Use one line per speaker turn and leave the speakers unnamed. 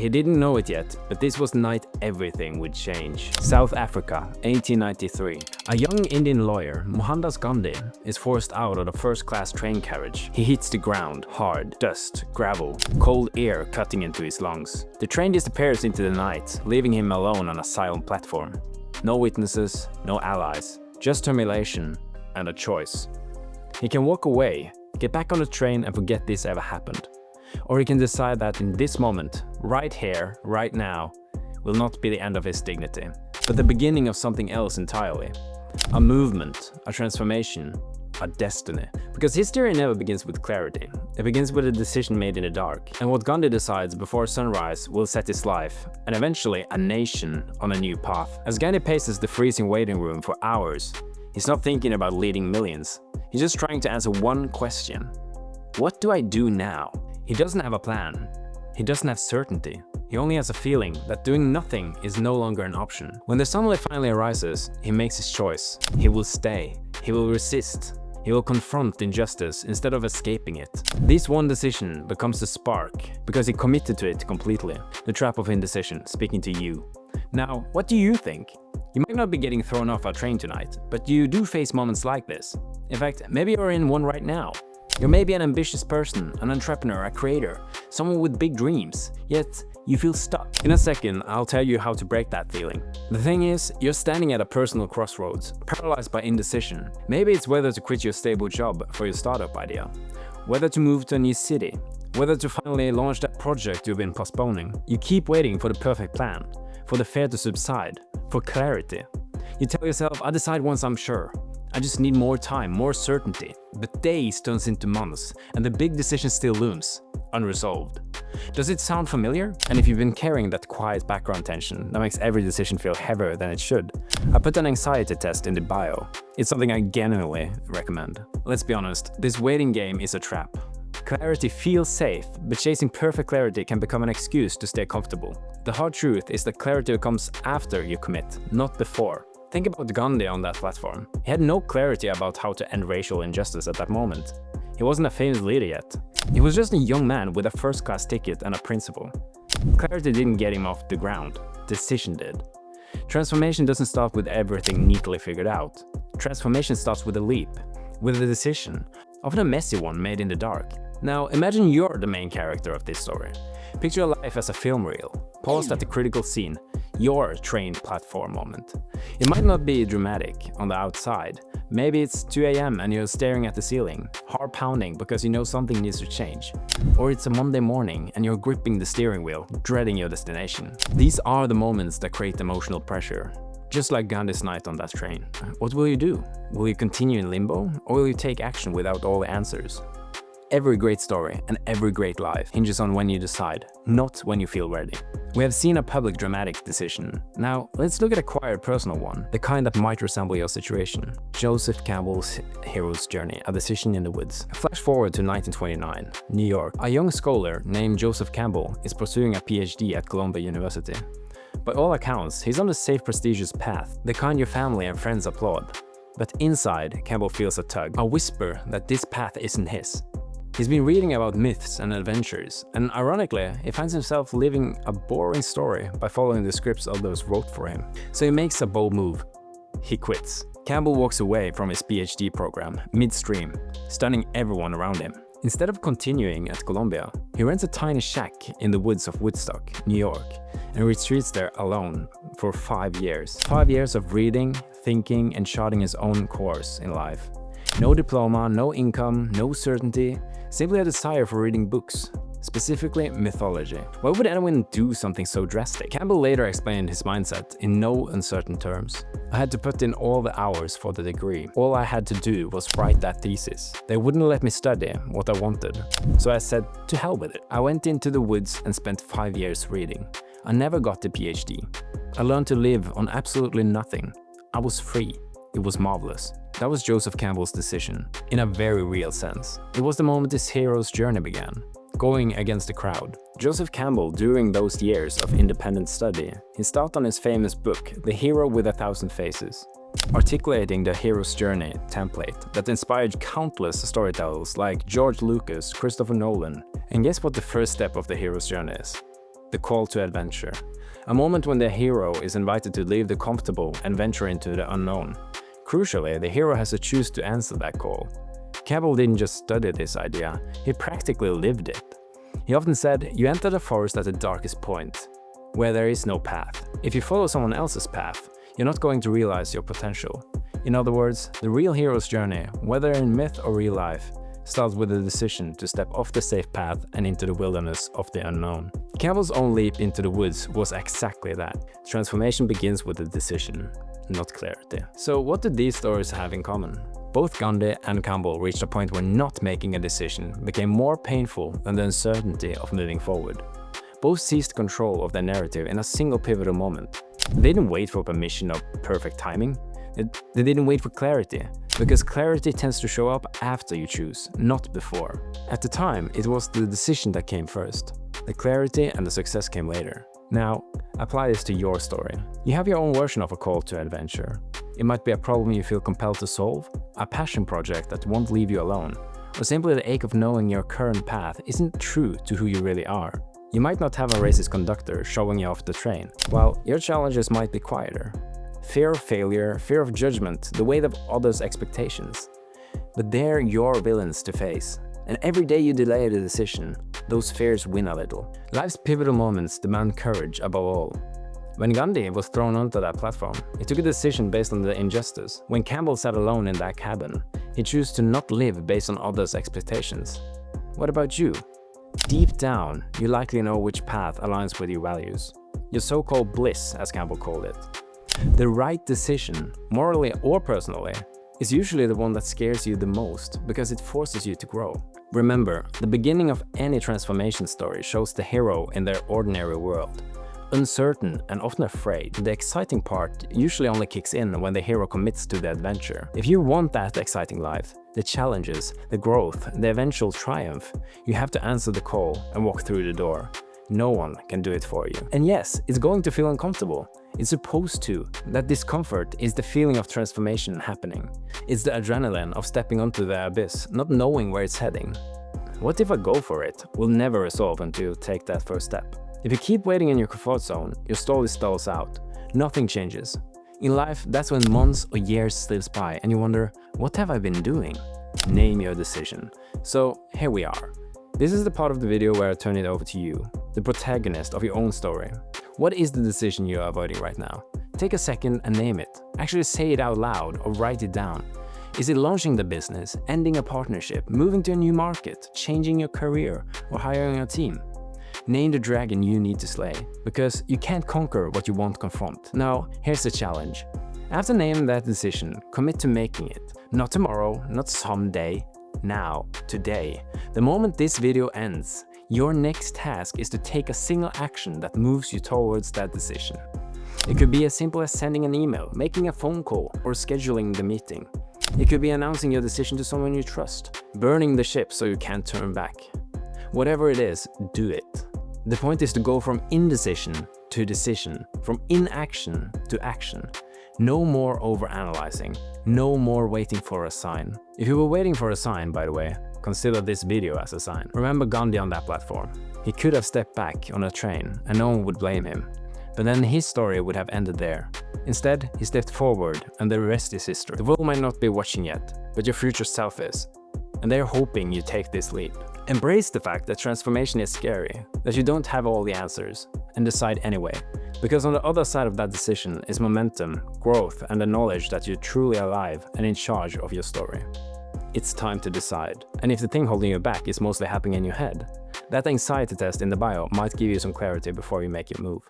He didn't know it yet, but this was the night everything would change. South Africa, 1893. A young Indian lawyer, Mohandas Gandhi, is forced out of a first-class train carriage. He hits the ground, hard, dust, gravel, cold air cutting into his lungs. The train disappears into the night, leaving him alone on a silent platform. No witnesses, no allies, just humiliation and a choice. He can walk away, get back on the train and forget this ever happened. Or he can decide that in this moment, right here, right now, will not be the end of his dignity, but the beginning of something else entirely. A movement, a transformation, a destiny. Because history never begins with clarity. It begins with a decision made in the dark. And what Gandhi decides before sunrise will set his life, and eventually a nation, on a new path. As Gandhi paces the freezing waiting room for hours, he's not thinking about leading millions. He's just trying to answer one question. What do I do now? He doesn't have a plan. He doesn't have certainty. He only has a feeling that doing nothing is no longer an option. When the sunlight finally arises, he makes his choice. He will stay. He will resist. He will confront injustice instead of escaping it. This one decision becomes the spark because he committed to it completely. The trap of indecision, speaking to you. Now, what do you think? You might not be getting thrown off a train tonight, but you do face moments like this. In fact, maybe you're in one right now. You're maybe an ambitious person, an entrepreneur, a creator, someone with big dreams, yet you feel stuck. In a second, I'll tell you how to break that feeling. The thing is, you're standing at a personal crossroads, paralyzed by indecision. Maybe it's whether to quit your stable job for your startup idea, whether to move to a new city, whether to finally launch that project you've been postponing. You keep waiting for the perfect plan, for the fear to subside, for clarity. You tell yourself, I'll decide once I'm sure. I just need more time, more certainty. But days turns into months, and the big decision still looms, unresolved. Does it sound familiar? And if you've been carrying that quiet background tension that makes every decision feel heavier than it should, I put an anxiety test in the bio. It's something I genuinely recommend. Let's be honest, this waiting game is a trap. Clarity feels safe, but chasing perfect clarity can become an excuse to stay comfortable. The hard truth is that clarity comes after you commit, not before. Think about Gandhi on that platform. He had no clarity about how to end racial injustice at that moment. He wasn't a famous leader yet. He was just a young man with a first-class ticket and a principle. Clarity didn't get him off the ground. Decision did. Transformation doesn't start with everything neatly figured out. Transformation starts with a leap, with a decision, often a messy one made in the dark. Now, imagine you're the main character of this story. Picture your life as a film reel, paused at the critical scene, your train platform moment. It might not be dramatic on the outside. Maybe it's 2 AM and you're staring at the ceiling, heart pounding because you know something needs to change. Or it's a Monday morning and you're gripping the steering wheel, dreading your destination. These are the moments that create emotional pressure. Just like Gandhi's night on that train. What will you do? Will you continue in limbo, or will you take action without all the answers? Every great story and every great life hinges on when you decide, not when you feel ready. We have seen a public dramatic decision. Now, let's look at a quiet personal one, the kind that might resemble your situation. Joseph Campbell's hero's journey, a decision in the woods. Flash forward to 1929, New York. A young scholar named Joseph Campbell is pursuing a PhD at Columbia University. By all accounts, he's on the safe, prestigious path, the kind your family and friends applaud. But inside, Campbell feels a tug, a whisper that this path isn't his. He's been reading about myths and adventures, and ironically, he finds himself living a boring story by following the scripts others wrote for him. So he makes a bold move. He quits. Campbell walks away from his PhD program, midstream, stunning everyone around him. Instead of continuing at Columbia, he rents a tiny shack in the woods of Woodstock, New York, and retreats there alone for 5 years. 5 years of reading, thinking, and charting his own course in life. No diploma, no income, no certainty, simply a desire for reading books, specifically mythology. Why would anyone do something so drastic? Campbell later explained his mindset in no uncertain terms. I had to put in all the hours for the degree. All I had to do was write that thesis. They wouldn't let me study what I wanted, so I said, to hell with it. I went into the woods and spent 5 years reading. I never got the PhD. I learned to live on absolutely nothing. I was free. It was marvelous. That was Joseph Campbell's decision, in a very real sense. It was the moment his hero's journey began, going against the crowd. Joseph Campbell, during those years of independent study, he started on his famous book, The Hero with a Thousand Faces, articulating the hero's journey template that inspired countless storytellers like George Lucas, Christopher Nolan. And guess what the first step of the hero's journey is? the call to adventure. A moment when the hero is invited to leave the comfortable and venture into the unknown. Crucially, the hero has to choose to answer that call. Campbell didn't just study this idea, he practically lived it. He often said, you enter the forest at the darkest point, where there is no path. If you follow someone else's path, you're not going to realize your potential. In other words, the real hero's journey, whether in myth or real life, starts with a decision to step off the safe path and into the wilderness of the unknown. Campbell's own leap into the woods was exactly that. Transformation begins with a decision, not clarity. So what do these stories have in common? Both Gandhi and Campbell reached a point where not making a decision became more painful than the uncertainty of moving forward. Both seized control of their narrative in a single pivotal moment. They didn't wait for permission or perfect timing. They didn't wait for clarity, because clarity tends to show up after you choose, not before. At the time, it was the decision that came first. The clarity and the success came later. Now, apply this to your story. You have your own version of a call to adventure. It might be a problem you feel compelled to solve, a passion project that won't leave you alone, or simply the ache of knowing your current path isn't true to who you really are. You might not have a racist conductor showing you off the train, while your challenges might be quieter. Fear of failure, fear of judgment, the weight of others' expectations. But they're your villains to face. And every day you delay the decision, those fears win a little. Life's pivotal moments demand courage above all. When Gandhi was thrown onto that platform, he took a decision based on the injustice. When Campbell sat alone in that cabin, he chose to not live based on others' expectations. What about you? Deep down, you likely know which path aligns with your values. Your so-called bliss, as Campbell called it. The right decision, morally or personally, is usually the one that scares you the most because it forces you to grow. Remember, the beginning of any transformation story shows the hero in their ordinary world. Uncertain and often afraid, the exciting part usually only kicks in when the hero commits to the adventure. If you want that exciting life, the challenges, the growth, the eventual triumph, you have to answer the call and walk through the door. No one can do it for you. And yes, it's going to feel uncomfortable. It's supposed to. That discomfort is the feeling of transformation happening. It's the adrenaline of stepping onto the abyss, not knowing where it's heading. What if I go for it will never resolve until you take that first step. If you keep waiting in your comfort zone, your story stalls out. Nothing changes. In life, that's when months or years slips by and you wonder, what have I been doing? Name your decision. So here we are. This is the part of the video where I turn it over to you, the protagonist of your own story. What is the decision you are avoiding right now? Take a second and name it. Actually say it out loud or write it down. Is it launching the business, ending a partnership, moving to a new market, changing your career, or hiring a team? Name the dragon you need to slay, because you can't conquer what you won't confront. Now, here's the challenge. After naming that decision, commit to making it. Not tomorrow, not someday. Now, today. The moment this video ends, your next task is to take a single action that moves you towards that decision. It could be as simple as sending an email, making a phone call, or scheduling the meeting. It could be announcing your decision to someone you trust, burning the ship so you can't turn back. Whatever it is, do it. The point is to go from indecision to decision, from inaction to action. No more overanalyzing, no more waiting for a sign. If you were waiting for a sign, by the way, consider this video as a sign. Remember Gandhi on that platform. He could have stepped back on a train and no one would blame him. But then his story would have ended there. Instead, he stepped forward and the rest is history. The world might not be watching yet, but your future self is. And they're hoping you take this leap. Embrace the fact that transformation is scary, that you don't have all the answers, and decide anyway. Because on the other side of that decision is momentum, growth, and the knowledge that you're truly alive and in charge of your story. It's time to decide. And if the thing holding you back is mostly happening in your head, that anxiety test in the bio might give you some clarity before you make your move.